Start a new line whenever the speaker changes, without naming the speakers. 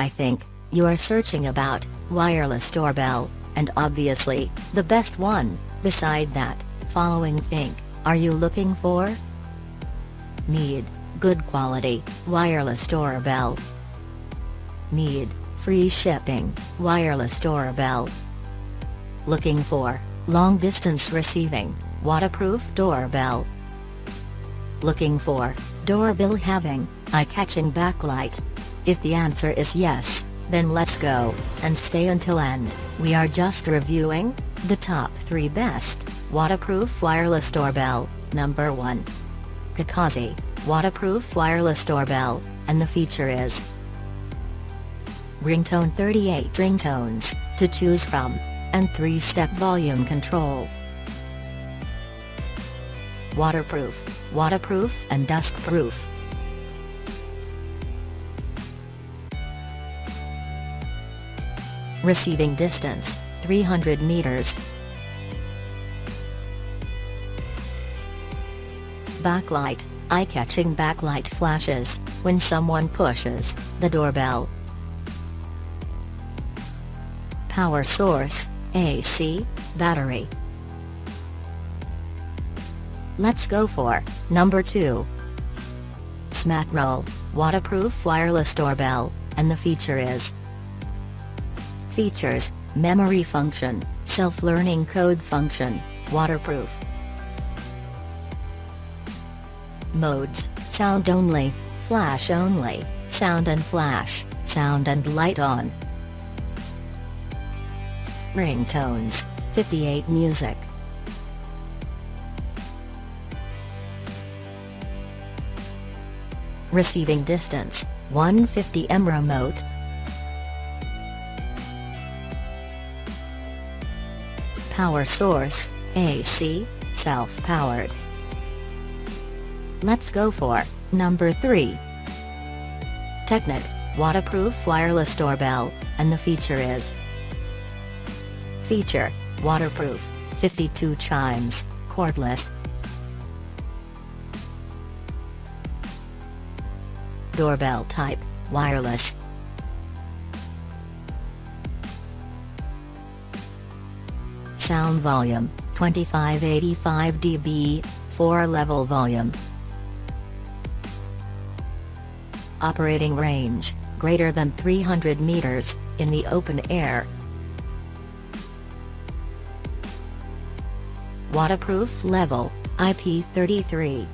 I think you are searching about wireless doorbell, and obviously, the best one. Beside that, following think, are you looking for? Need good quality wireless doorbell. Need free shipping wireless doorbell. Looking for long distance receiving waterproof doorbell. Looking for doorbell having eye-catching backlight? If the answer is yes, then let's go and stay until end. We are just reviewing the top 3 best waterproof wireless doorbell. Number 1. Cacazi waterproof wireless doorbell, and the feature is Ringtone. 38 ringtones to choose from, and 3-step volume control. Waterproof and dust-proof. Receiving distance 300 meters. Backlight, eye-catching backlight flashes when someone pushes the doorbell. Power source, AC, battery. Let's go for number 2. SMATRUL waterproof wireless doorbell, and the feature is Features: memory function, self-learning code function, waterproof. Modes: sound only, flash only, sound and flash, sound and light on. Ringtones: 58 music. Receiving distance 150 m remote. Power source, AC, self-powered. Let's go for number 3. TECKNET waterproof wireless doorbell, and the feature is Feature: waterproof, 52 chimes, cordless. Doorbell type: wireless. Sound volume: 2585 dB, 4-level volume. Operating range: greater than 300 meters, in the open air. Waterproof level: IP33.